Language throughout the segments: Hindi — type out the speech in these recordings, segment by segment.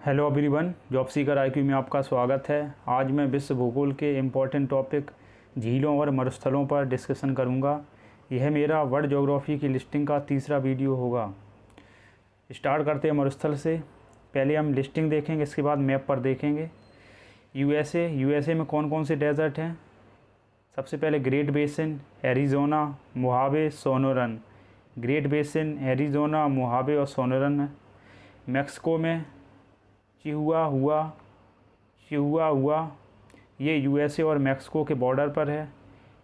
Hello everyone, job seeker IQ में आपका स्वागत है। आज मैं विश्व भूगोल के इम्पोर्टेंट टॉपिक झीलों और मरुस्थलों पर डिस्कशन करूंगा। यह मेरा वर्ल्ड ज्योग्राफी की लिस्टिंग का तीसरा वीडियो होगा। स्टार्ट करते हैं मरुस्थल से। पहले हम लिस्टिंग देखेंगे, इसके बाद मैप पर देखेंगे। यूएसए में कौन कौन से डेजर्ट हैं। सबसे पहले great basin, Arizona, Mojave, Sonoran. Great basin, Arizona, Mojave और सोनोरन है। मैक्सिको में चिहुआहुआ, ये यूएसए और मैक्सिको के बॉर्डर पर है।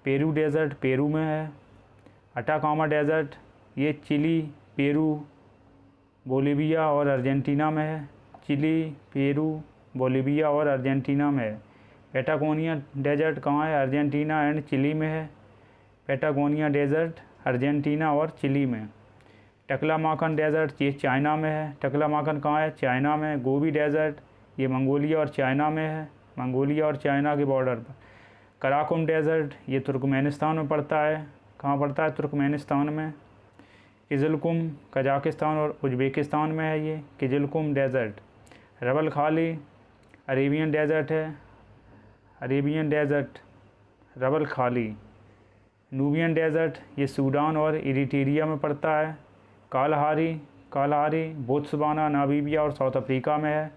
पेरू डेज़र्ट पेरू में है। अटाकामा डेज़र्ट ये चिली, पेरू, बोलिविया और अर्जेंटीना में है। चिली, पेरू, बोलिविया और अर्जेंटीना में है। पैटागोनिया डेज़र्ट कहाँ है? अर्जेंटीना एंड चिली में है। पैटागोनिया डेज़र्ट अर्जेंटीना और चिली में। टकलामाकन डेज़र्ट ये चाइना में है। टकलामाकन कहाँ है? चाइना में। गोबी डेज़र्ट ये मंगोलिया और चाइना में है, मंगोलिया और चाइना के बॉर्डर पर। कराकुम डेज़र्ट ये तुर्कमेनिस्तान में पड़ता है। कहाँ पड़ता है? तुर्कमेनिस्तान में। किजलकुम कजाकिस्तान और उज़्बेकिस्तान में है ये Kyzylkum desert. Rub al Khali Arabian desert है। Arabian desert Rub al Khali. Nubian desert ये सूडान और इरिट्रिया में पड़ता है। कालाहारी बोत्सवाना, नामीबिया और साउथ अफ्रीका में है।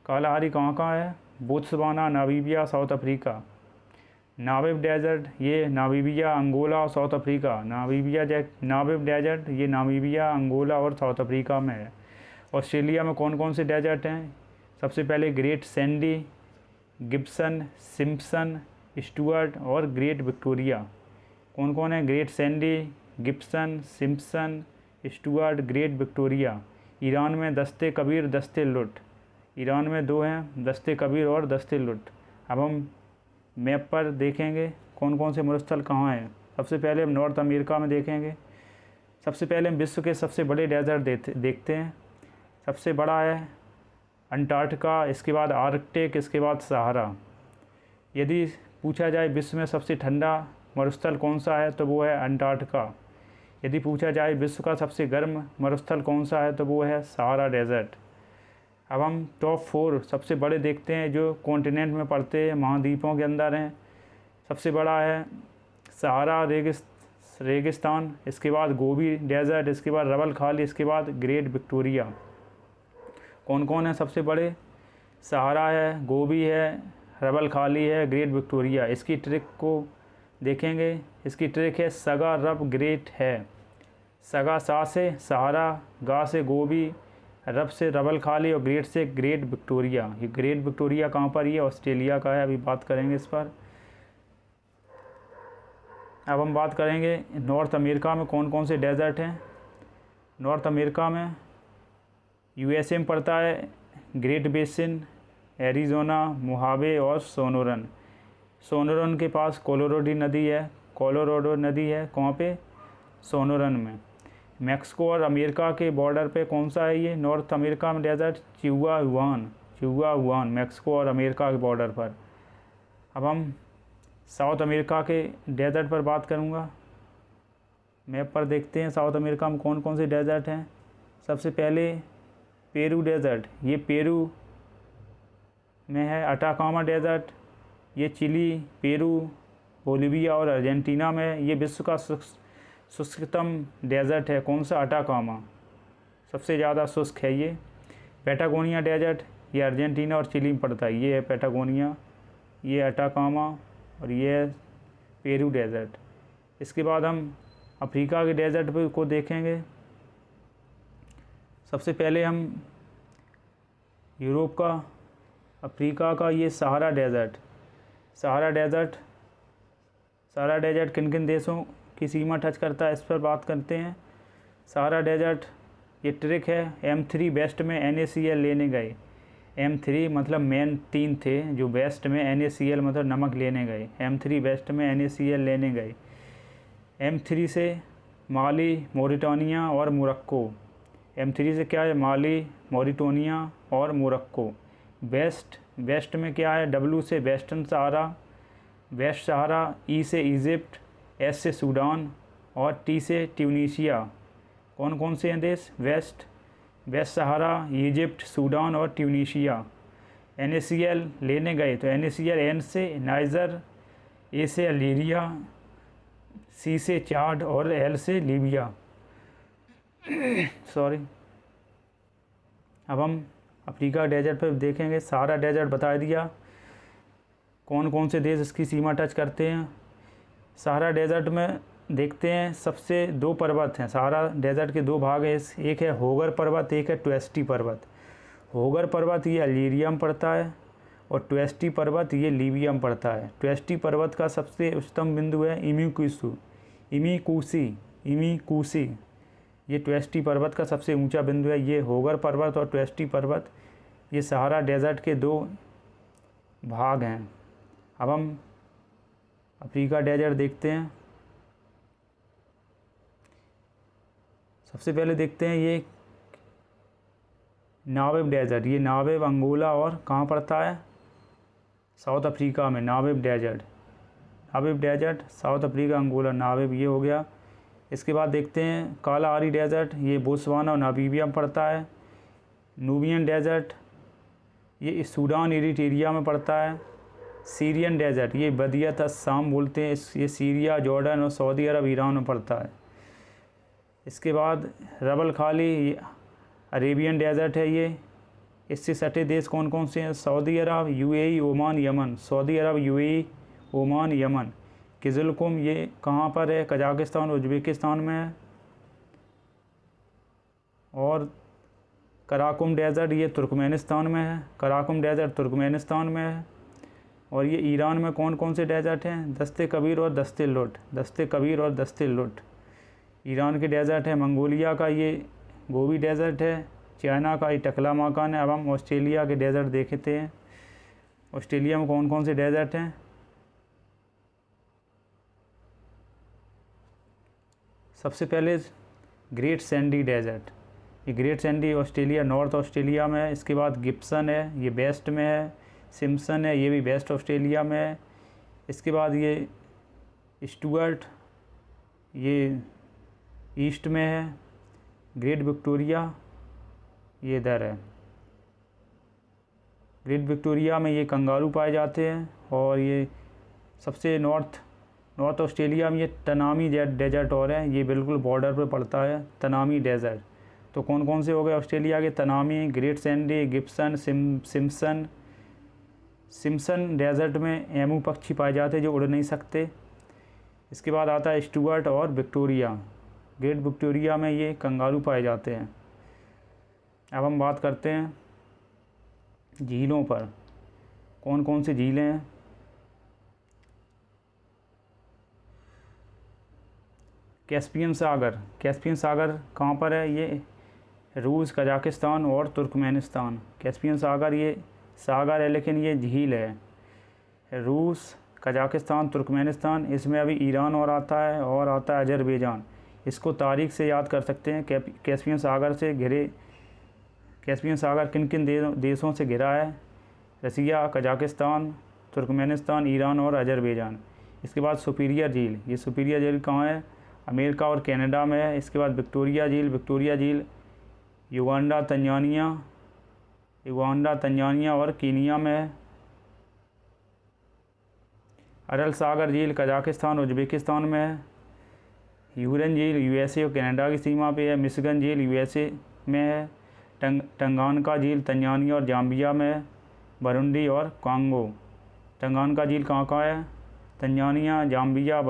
कालाहारी कहाँ है? Botswana, Namibia, South Africa. Namib desert ये नामीबिया, अंगोला और साउथ अफ्रीका। नामिब डेज़र्ट ये नामीबिया, अंगोला और साउथ अफ्रीका में है। ऑस्ट्रेलिया में कौन कौन से डेज़र्ट हैं? सबसे पहले great Sandy, Gibson, Simpson, Stuart और ग्रेट विक्टोरिया। कौन कौन है? Great Sandy, Gibson, Simpson, Stuart, great Victoria. Iran में दस्ते कबीर, दस्ते लुट। ईरान में दो हैं, दस्ते कबीर और दस्ते लुट। अब हम मैप पर देखेंगे कौन कौन से मरुस्थल कहाँ हैं। सबसे पहले हम नॉर्थ अमेरिका में देखेंगे। सबसे पहले हम विश्व के सबसे बड़े डेज़र्ट देखते हैं। सबसे बड़ा है अंटार्कटिका, इसके बाद आर्कटिक, इसके बाद सहारा। यदि पूछा जाए विश्व में सबसे ठंडा मरुस्थल कौन सा है तो वो है अंटार्कटिका। यदि पूछा जाए विश्व का सबसे गर्म मरुस्थल कौन सा है तो वो है सहारा डेज़र्ट। अब हम टॉप 4 सबसे बड़े देखते हैं जो कॉन्टिनेंट में पड़ते हैं, महाद्वीपों के अंदर हैं। सबसे बड़ा है सहारा रेगिस्तान, इसके बाद गोबी डेज़र्ट, इसके बाद रबल खाली, इसके बाद ग्रेट विक्टोरिया। कौन कौन है सबसे बड़े? सहारा है, गोबी है, रबल खाली है, ग्रेट विक्टोरिया। इसकी ट्रिक को देखेंगे। इसकी ट्रिक है सगा रब ग्रेट है। सगा सा से सहारा, गा से गोबी, रब से रबल खाली और ग्रेट से ग्रेट विक्टोरिया। ये ग्रेट विक्टोरिया कहाँ पर? ये ऑस्ट्रेलिया का है। अभी बात करेंगे इस पर। अब हम बात करेंगे नॉर्थ अमेरिका में कौन कौन से डेज़र्ट हैं। नॉर्थ अमेरिका में यूएसए में पड़ता है ग्रेट बेसिन, एरिज़ोना, मोहावे और सोनोरन। सोनोरन के पास कोलोराडो नदी है। कहाँ पे? सोनोरन में। मैक्सिको और अमेरिका के बॉर्डर पे कौन सा है ये? नॉर्थ अमेरिका में डेज़र्ट चिहुआहुआन, मैक्सिको और अमेरिका के बॉर्डर पर। अब हम साउथ अमेरिका के डेज़र्ट पर बात करूँगा। मैप पर देखते हैं साउथ अमेरिका में कौन कौन से डेज़र्ट हैं। सबसे पहले पेरू डेज़र्ट ये पेरू में है। अटाकामा डेज़र्ट ये चिली, पेरू, बोलिविया और अर्जेंटीना में है। ये विश्व का शुष्कतम डेज़र्ट है। कौन सा? अटाकामा, सबसे ज़्यादा शुष्क है ये। पैटागोनिया डेज़र्ट ये अर्जेंटीना और चिली में पड़ता है। ये है पैटागोनिया, ये अटाकामा और ये है पेरू डेज़र्ट। इसके बाद हम अफ्रीका के डेज़र्ट को देखेंगे। सबसे पहले हम यूरोप का, अफ्रीका का ये सहारा डेज़र्ट किन किन देशों की सीमा टच करता है, इस पर बात करते हैं। सहारा डेज़र्ट ये ट्रिक है। M3 वेस्ट में NaCl लेने गए। M3 मतलब मेन 3 थे, जो वेस्ट में NaCl मतलब नमक लेने गए। M3 वेस्ट में NaCl लेने गए। M3 से माली, मोरिटानिया और मोरक्को। M3 से क्या है? माली, मोरिटानिया और मोरक्को। वेस्ट में क्या है? W से वेस्टर्न सहारा, वेस्ट सहारा, E से इजिप्ट, S से सूडान और T से ट्यूनीशिया। कौन कौन से हैं देश? वेस्ट वेस्ट सहारा, इजिप्ट, सूडान और ट्यूनीशिया। NaCl लेने गए तो NaCl N से नाइजर, A से अल्जीरिया, C से चाड और L से लीबिया। सॉरी। अब हम अफ्रीका डेजर्ट पर देखेंगे। सहारा डेजर्ट बता दिया, कौन कौन से देश इसकी सीमा टच करते हैं। सहारा डेजर्ट में देखते हैं सबसे 2 पर्वत हैं। सहारा डेजर्ट के 2 भाग हैं, एक है होगर पर्वत, एक है ट्वेस्टी पर्वत। होगर पर्वत ये अल्जीरिया में पड़ता है और ट्वेस्टी पर्वत ये लीबिया में पड़ता है। ट्वेस्टी पर्वत का सबसे उच्चतम बिंदु है इमीकूसी। ये ट्वेस्टी पर्वत का सबसे ऊंचा बिंदु है। ये होगर पर्वत और ट्वेस्टी पर्वत ये सहारा डेजर्ट के 2 भाग हैं। अब हम अफ्रीका डेजर्ट देखते हैं। सबसे पहले देखते हैं ये नावेब डेजर्ट। ये नावेब, अंगोला और कहाँ पड़ता है, साउथ अफ्रीका में। नावेब डेजर्ट साउथ अफ्रीका, अंगोला, नावेब ये हो गया। इसके बाद देखते हैं काला आरी डेजर्ट। ये बोत्सवाना और नामीबिया में पड़ता है। नूबियन डेजर्ट ये सूडान, इरिट्रिया में पड़ता है। सीरियन डेजर्ट ये बदियत अस्साम बोलते हैं, ये सीरिया, जॉर्डन और सऊदी अरब, ईरान में पड़ता है। इसके बाद रबल खाली अरेबियन डेजर्ट है। ये इससे सटे देश कौन कौन से हैं, सऊदी अरब, UAE, ओमान, यमन। सऊदी अरब, UAE, ओमान, यमन। किज़िलकुम ये कहाँ पर है, कजाकिस्तान, उज़्बेकिस्तान में है। और कराकुम डेजर्ट ये तुर्कमेनिस्तान में है। और ये ईरान में कौन कौन से डेजर्ट हैं, दस्ते कबीर और दस्ते लुट ईरान के डेजर्ट है। मंगोलिया का ये गोबी डेजर्ट है। चाइना का ये टकला माकान है। अब हम ऑस्ट्रेलिया के डेजर्ट देखते हैं। ऑस्ट्रेलिया में कौन कौन से डेजर्ट हैं। सबसे पहले ग्रेट सैंडी डेजर्ट। ये great Sandy Australia, north Australia में है। इसके बाद गिब्सन है, ये वेस्ट में है। सिम्पसन है, ये भी वेस्ट ऑस्ट्रेलिया में है। इसके बाद ये स्टुअर्ट ये ईस्ट में है। ग्रेट विक्टोरिया ये इधर है। ग्रेट विक्टोरिया में ये कंगारू पाए जाते हैं। और ये सबसे नॉर्थ ऑस्ट्रेलिया में ये तनामी डेजर्ट और है, ये बिल्कुल बॉर्डर पर पड़ता है, तनामी डेजर्ट। तो कौन कौन से हो गए ऑस्ट्रेलिया के, Tanami, Great Sandy, Gibson, Simpson desert में एमू पक्षी पाए जाते हैं जो उड़ नहीं सकते। इसके बाद आता है स्टुअर्ट और विक्टोरिया। ग्रेट विक्टोरिया में ये कंगारू पाए जाते हैं। अब हम बात करते हैं झीलों पर, कौन कौन सी झीलें हैं। कैस्पियन सागर कहाँ पर है, ये रूस, कजाकिस्तान और तुर्कमेनिस्तान। कैस्पियन सागर ये सागर है लेकिन ये झील है। रूस, कजाकिस्तान, तुर्कमेनिस्तान, इसमें अभी ईरान और आता है अजरबैजान। इसको तारीख से याद कर सकते हैं। कैस्पियन सागर किन किन देशों से घिरा है, रसिया, कजाकिस्तान, तुर्कमेनिस्तान, ईरान और अजरबैजान। इसके बाद सुपीरियर झील, ये सुपीरियर झील कहाँ है, अमेरिका और कनाडा में है। इसके बाद विक्टोरिया झील युगांडा, तंजानिया और कीनिया में है। अरल सागर झील कजाकिस्तान, उज़्बेकिस्तान में है। ह्यूरन झील USA और कनाडा की सीमा पे है। मिशिगन झील USA में है। टंगानका झील तंजानिया और जाम्बिया में है। बुरुंडी और कांगो। टंगानका झील कहाँ का है, तंजानिया, जाम्बिया,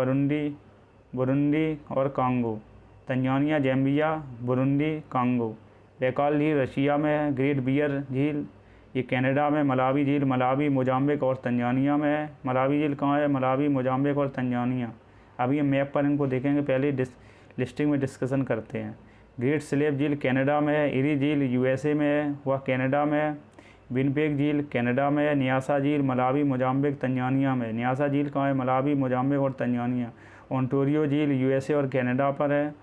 बुरुंडी और Congo. Tanzania, Zambia, Burundi, Congo. Baikal झील रशिया में है। ग्रेट बियर झील ये कनाडा में। मलावी झील मलावी, मोजाम्बिक और तंजानिया में है। मलावी झील कहाँ है, मलावी, मोजाम्बिक और तंजानिया। अभी हम मैप पर इनको देखेंगे, पहले लिस्टिंग में डिस्कशन करते हैं। ग्रेट स्लेव झील कनाडा में है। इरी झील USA में है, वह कनाडा में है। विनपेग झील कनाडा में है। न्यासा झील मलावी, मोजाम्बिक, तंजानिया में। न्यासा झील कहाँ है, मलावी, मोजाम्बिक और तंजानिया। ओंटारियो झील USA और कनाडा पर है।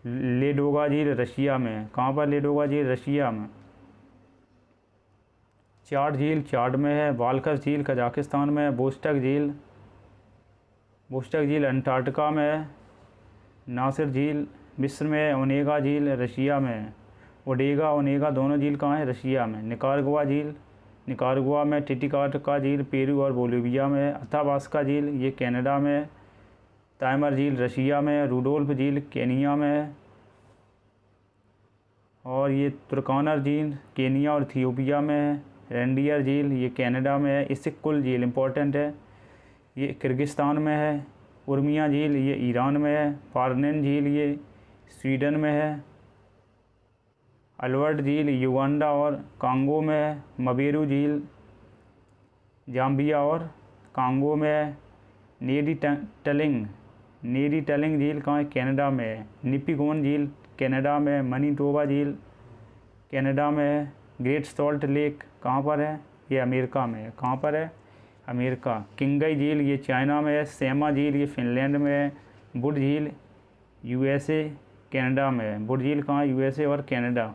लेडोगा झील रशिया में है। कहाँ पर लेडोगा झील, रशिया में। चाड झील चाड में है। वालखस झील कजाकिस्तान में है। बोस्टक झील अंटार्कटिका में है। नासिर झील मिस्र में है। ओनेगा झील रशिया में है। ओडेगा ओनेगा दोनों झील कहाँ है? रशिया में। निकारागुआ झील, निकारागुआ में। टिटिकाका झील पेरू और बोलिविया में है। अथाबास्का झील ये कनाडा में है। ताइमर झील रशिया में है। रूडोल्फ झील केनिया में है। और ये तुर्कानर झील केनिया और इथियोपिया में है। रेंडियर झील ये कनाडा में है। इसिक्कुल झील इम्पोर्टेंट है, ये किर्गिस्तान में है। उर्मिया झील ये ईरान में है। पार्नेन झील ये स्वीडन में है। अल्बर्ट झील युगांडा और कांगो में है। मबेरू झील जाम्बिया और कांगो में है। नेडी टलिंग झील कहाँ है? कनाडा में है। निपिगोन झील कनाडा में है। मनीटोबा झील कनाडा में है। ग्रेट सॉल्ट लेक कहाँ पर है? ये अमेरिका में है। कहाँ पर है? अमेरिका। किंगई झील ये चाइना में है। सेमा झील ये फिनलैंड में है। वुड झील यूएसए कनाडा में है। वुड झील कहाँ? यूएसए और कनाडा।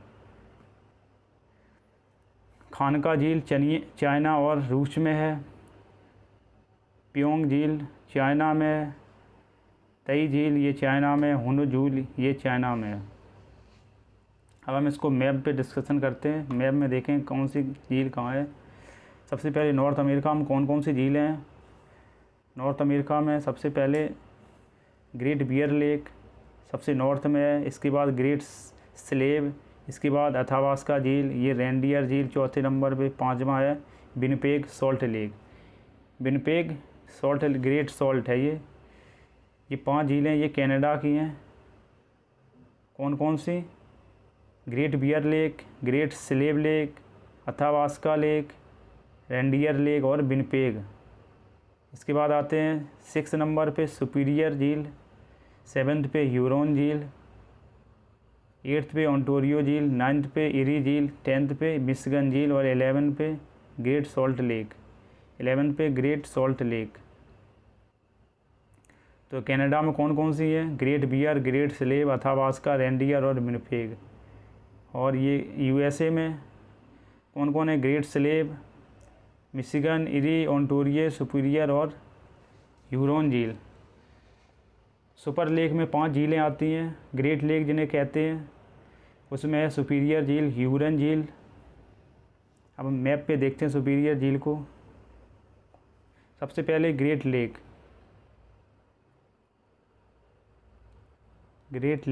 खानका झील चाइना और रूस में है। प्योंग झील चाइना में है। तई झील ये चाइना में। हुनु झील ये चाइना में है। अब हम इसको मैप पे डिस्कशन करते हैं। मैप में देखें कौन सी झील कहाँ है। सबसे पहले नॉर्थ अमेरिका में कौन कौन सी झीलें हैं? नॉर्थ अमेरिका में सबसे पहले ग्रेट बियर लेक सबसे नॉर्थ में है। इसके बाद ग्रेट स्लेव, इसके बाद अथाबास्का झील, ये रेंडियर झील चौथे नंबर पे। पांचवा है Winnipeg salt lake. Winnipeg salt great salt है ये 5 झीलें ये कनाडा की हैं। कौन कौन सी? Great Bear Lake, Great Slave Lake, Athabasca Lake, Reindeer Lake और विनिपेग। इसके बाद आते हैं 6 नंबर पे सुपीरियर झील, 7th पे ह्यूरोन झील, 8th पे ओंटारियो झील, 9th पे इरी झील, 10th पे मिशिगन झील और 11 पे ग्रेट सॉल्ट लेक। 11 पे ग्रेट सॉल्ट लेक। तो कनाडा में कौन कौन सी है? Great bear, great slave, Athabasca, reindeer और विनिपेग। और ये यूएसए में कौन कौन है? Great slave, Michigan, Erie, Ontario, Superior और ह्यूरोन झील। सुपर लेक में 5 झीलें आती हैं। ग्रेट लेक जिन्हें कहते हैं, उसमें है सुपीरियर झील, ह्यूरन झील। अब हम मैप पे देखते हैं सुपीरियर झील को। सबसे पहले ग्रेट लेक, ग्रेट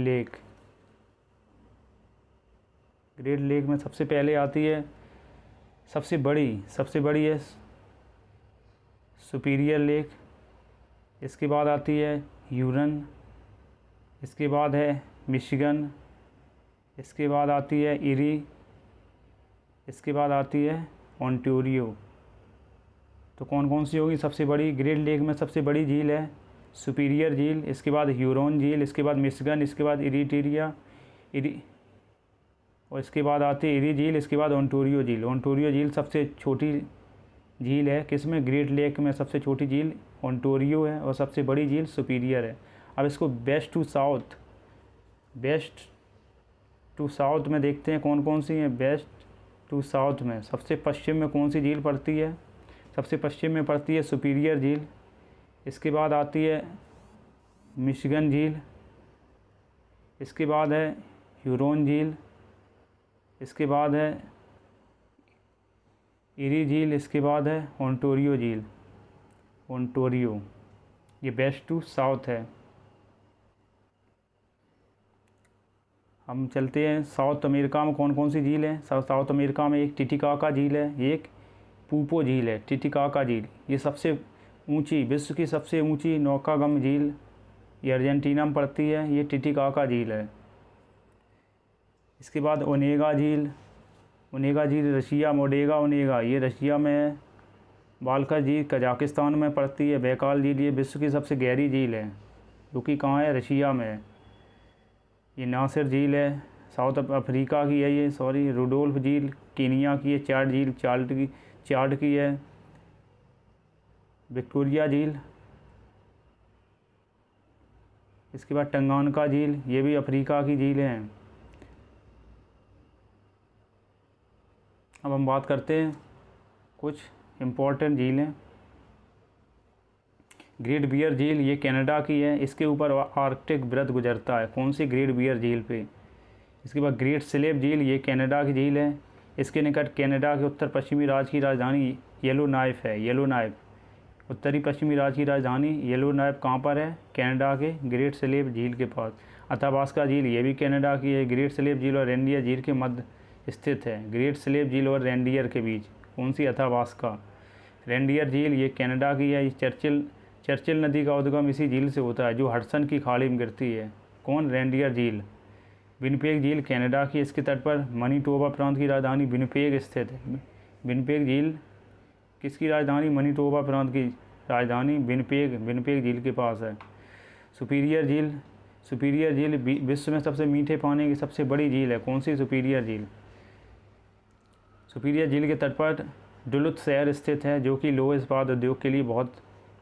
लेक में सबसे पहले आती है सबसे बड़ी है सुपीरियर लेक। इसके बाद आती है ह्यूरन, इसके बाद है मिशिगन, इसके बाद आती है इरी, इसके बाद आती है ओंटारियो। तो कौन कौन सी होगी? सबसे बड़ी ग्रेट लेक में सबसे बड़ी झील है सुपीरियर झील, इसके बाद ह्यूरोन झील, इसके बाद मिशिगन, इसके बाद इरी और इसके बाद आती है इरी झील, इसके बाद ओंटारियो झील। ओंटारियो झील सबसे छोटी झील है। किसमें? ग्रेट लेक में सबसे छोटी झील ओंटारियो है और सबसे बड़ी झील सुपीरियर है। अब इसको वेस्ट टू साउथ में देखते हैं कौन कौन सी हैं। वेस्ट टू साउथ में सबसे पश्चिम में कौन सी झील पड़ती है? सबसे पश्चिम में पड़ती है सुपीरियर झील। इसके बाद आती है मिशिगन झील, इसके बाद है ह्यूरोन झील, इसके बाद है इरी झील, इसके बाद है ओंटारियो झील। ओंटारियो ये वेस्ट टू साउथ है। हम चलते हैं साउथ अमेरिका में कौन कौन सी झील है। साउथ अमेरिका में एक टिटिकाका झील है, एक पूपो झील है। टिटिकाका झील ये सबसे ऊंची, विश्व की सबसे ऊंची नौकागम झील, ये अर्जेंटीना में पड़ती है। ये टिटिकाका झील है। इसके बाद ओनेगा झील रशिया, मोडेगा ओनेगा ये रशिया में है। बाल्का झील कजाकिस्तान में पड़ती है। बैकाल झील ये विश्व की सबसे गहरी झील है, जो कि कहाँ है? रशिया में है। ये नासिर झील है, साउथ अफ्रीका की है ये। रूडोल्फ झील केनिया की है। चाड झील चाड की है। विक्टोरिया झील, इसके बाद टंगानका झील ये भी अफ्रीका की झील है। अब हम बात करते हैं कुछ इम्पोर्टेंट झीलें। ग्रेट बियर झील ये कनाडा की है। इसके ऊपर आर्कटिक वृत्त गुजरता है। कौन सी? ग्रेट बियर झील पे। इसके बाद ग्रेट स्लेव झील, ये कनाडा की झील है। इसके निकट कनाडा के उत्तर पश्चिमी राज्य की राजधानी येलोनाइफ है। येलोनाइफ उत्तरी पश्चिमी राज्य की राजधानी येलोनाइफ कहाँ पर है? कनाडा के ग्रेट स्लेव झील के पास। अथाबास्का झील, ये भी कनाडा की है। ग्रेट स्लेव झील और रेनडियर झील के मध्य स्थित है। ग्रेट स्लेव झील और रेनडियर के बीच कौन सी? अथाबास्का। रेनडियर झील ये कनाडा की है। ये चर्चिल नदी का उद्गम इसी झील से होता है जो हडसन की खाड़ी में गिरती है। कौन? रेनडियर झील। विनिपेग झील कनाडा की, इसके तट पर मनीटोबा प्रांत की राजधानी विनिपेग स्थित है। विनिपेग झील किसकी राजधानी? मनीटोबा प्रांत की राजधानी विनिपेग झील के पास है। सुपीरियर झील विश्व में सबसे मीठे पानी की सबसे बड़ी झील है। कौन सी? सुपीरियर झील। सुपीरियर झील के तट पर डुलुथ शहर स्थित है जो कि लौह इस्पात उद्योग के लिए बहुत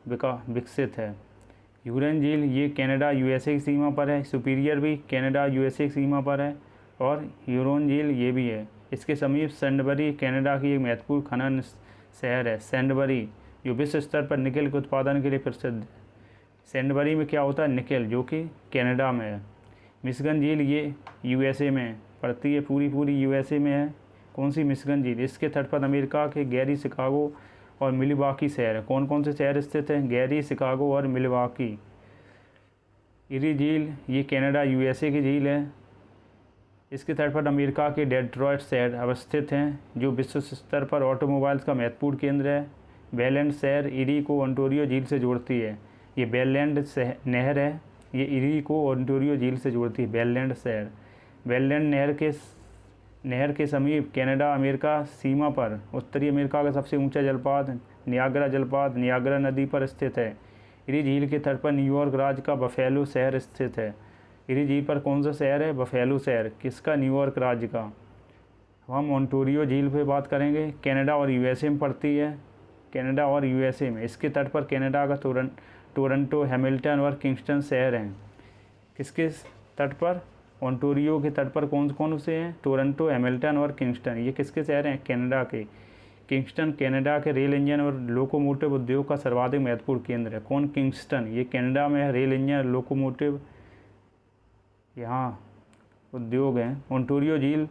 विकसित है। ह्यूरन झील ये कनाडा यूएसए की सीमा पर है। सुपीरियर भी कनाडा यूएसए की सीमा पर है। और ह्यूरन झील ये भी है। इसके समीप सैंडबरी कनाडा की एक महत्वपूर्ण खनन शहर है। सैंडबरी जो विश्व स्तर पर निकेल के उत्पादन के लिए प्रसिद्ध है। सैंडबरी में क्या होता है? निकेल, जो कि कनाडा में है। मिशिगन झील ये यूएसए में पड़ती है, पूरी यूएसए में है। कौन सी? मिशिगन झील। इसके तट पर अमेरिका के गैरी, शिकागो और मिलवाकी शहर है। कौन कौन से शहर स्थित हैं? गैरी, शिकागो और मिलवाकी। इरी झील ये कनाडा यूएसए की झील है। इसके तट पर अमेरिका के डेट्रॉयट शहर अवस्थित हैं जो विश्व स्तर पर ऑटोमोबाइल्स का महत्वपूर्ण केंद्र है। बेलैंड शहर इरी को ओंटारियो झील से जोड़ती है। ये बेलैंड नहर है, ये इरी को ओंटारियो झील से जोड़ती है। बेलैंड शहर, बेलैंड नहर के समीप कनाडा अमेरिका सीमा पर उत्तरी अमेरिका का सबसे ऊंचा जलपात नियाग्रा नदी पर स्थित है। इरी झील के तट पर न्यूयॉर्क राज्य का बफेलो शहर स्थित है। इरी झील पर कौन सा शहर है? बफेलो शहर। किसका? न्यूयॉर्क राज्य का। हम ओंटारियो झील पे बात करेंगे। कनाडा और यूएसए में पड़ती है। कनाडा और यूएसए में। इसके तट पर कनाडा का टोरंटो, हैमिल्टन और किंगस्टन शहर हैं। किसके तट पर? ओंटारियो के तट पर कौन से हैं? टोरंटो, हैमिल्टन और किंगस्टन। ये किसके शहर हैं? कनाडा के। किंगस्टन कनाडा के रेल इंजन और लोकोमोटिव उद्योग का सर्वाधिक महत्वपूर्ण केंद्र है। कौन? किंगस्टन। ये कनाडा में है। रेल इंजन, लोकोमोटिव यहाँ उद्योग हैं। ओंटारियो झील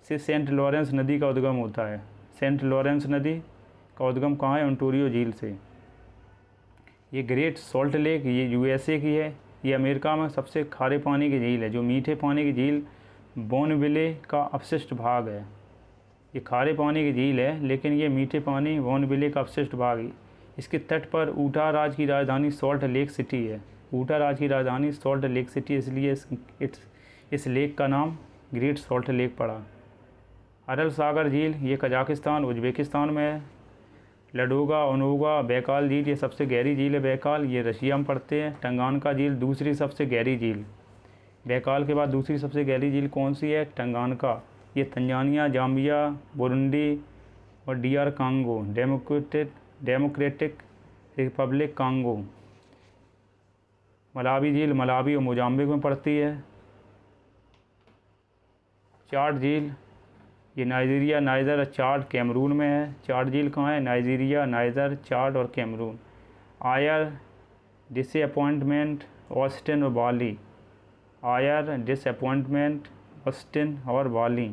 से सेंट लॉरेंस नदी का उद्गम होता है। सेंट लॉरेंस नदी का उद्गम कहाँ है? ओंटारियो झील से। ये ग्रेट सॉल्ट लेक ये यूएसए की है। ये अमेरिका में सबसे खारे पानी की झील है। जो मीठे पानी की झील बोनविले का अपशिष्ट भाग है। ये खारे पानी की झील है लेकिन ये मीठे पानी बोनविले का अपशिष्ट भाग है। इसके तट पर ऊटा राज्य की राजधानी सॉल्ट लेक सिटी है। ऊटा राज्य की राजधानी सॉल्ट लेक सिटी, इसलिए इस लेक का नाम ग्रेट सॉल्ट लेक पड़ा। अरल सागर झील ये कजाकिस्तान, उज्बेकिस्तान में है। लडोगा, ओनोगा, बैकाल झील ये सबसे गहरी झील है। बैकाल ये रशिया में पड़ते हैं। टंगानका झील दूसरी सबसे गहरी झील। बैकाल के बाद दूसरी सबसे गहरी झील कौन सी है? टंगानका। ये तंजानिया, जाम्बिया, बुरुंडी और DR Congo, democratic Republic Congo. Malawi झील मलावी और मोजाम्बिक में पड़ती है। चाड झील ये नाइजीरिया, नाइजर और चाड कैमरून में है। चाड झील कहाँ है? नाइजीरिया, नाइजर, चाड और कैमरून। आयर, डिसअपॉइंटमेंट, ऑस्टिन और बाली। आयर, डिसअपॉइंटमेंट, ऑस्टिन और बाली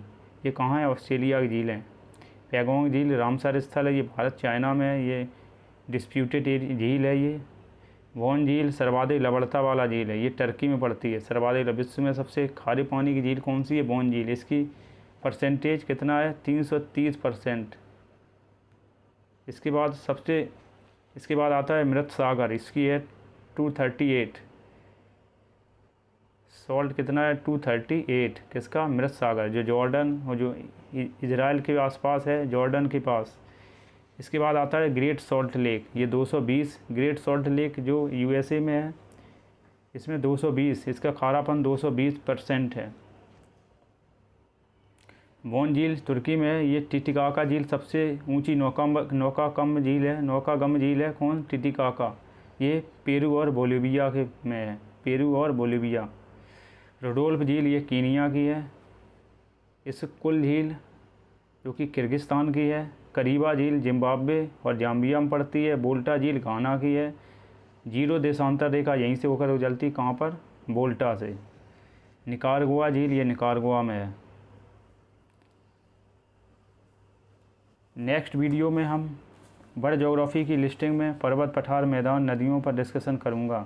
ये कहाँ है? ऑस्ट्रेलिया की झील है। पैगोंग झील रामसर स्थल है। ये भारत चाइना में है। ये डिस्प्यूटेड झील है। ये वॉन झील सर्वाधिक लवणता वाला झील है। ये टर्की में पड़ती है। सर्वाधिक विश्व में सबसे खारे पानी की झील कौन सी है? वॉन झील। इसकी परसेंटेज कितना है? 330%। इसके बाद आता है मृत सागर, इसकी है 238। सॉल्ट कितना है? 238। किसका? मृत सागर, जो जॉर्डन और जो इजराइल के आसपास है, जॉर्डन के पास। इसके बाद आता है ग्रेट सॉल्ट लेक, ये 220। ग्रेट सॉल्ट लेक जो यूएसए में है, इसमें 220, इसका खारापन 220% है। वॉन झील तुर्की में है। ये टिटिकाका झील सबसे ऊंची नौकागम्य झील है। कौन? टिटिकाका। ये पेरू और बोलिविया में है। पेरू और बोलिविया। रोडोल्फ झील ये कीनिया की है। इसकुल झील जो कि किर्गिस्तान की है। करीबा झील जिम्बाब्वे और जाम्बिया में पड़ती है। बोल्टा झील घाना की है। जीरो देशांतर रेखा यहीं से होकर गुजरती, कहाँ पर? बोल्टा से। निकारागुआ झील ये निकारागुआ में है। नेक्स्ट वीडियो में हम वर्ल्ड ज्योग्राफी की लिस्टिंग में पर्वत, पठार, मैदान, नदियों पर डिस्कशन करूँगा।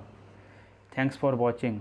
Thanks for watching.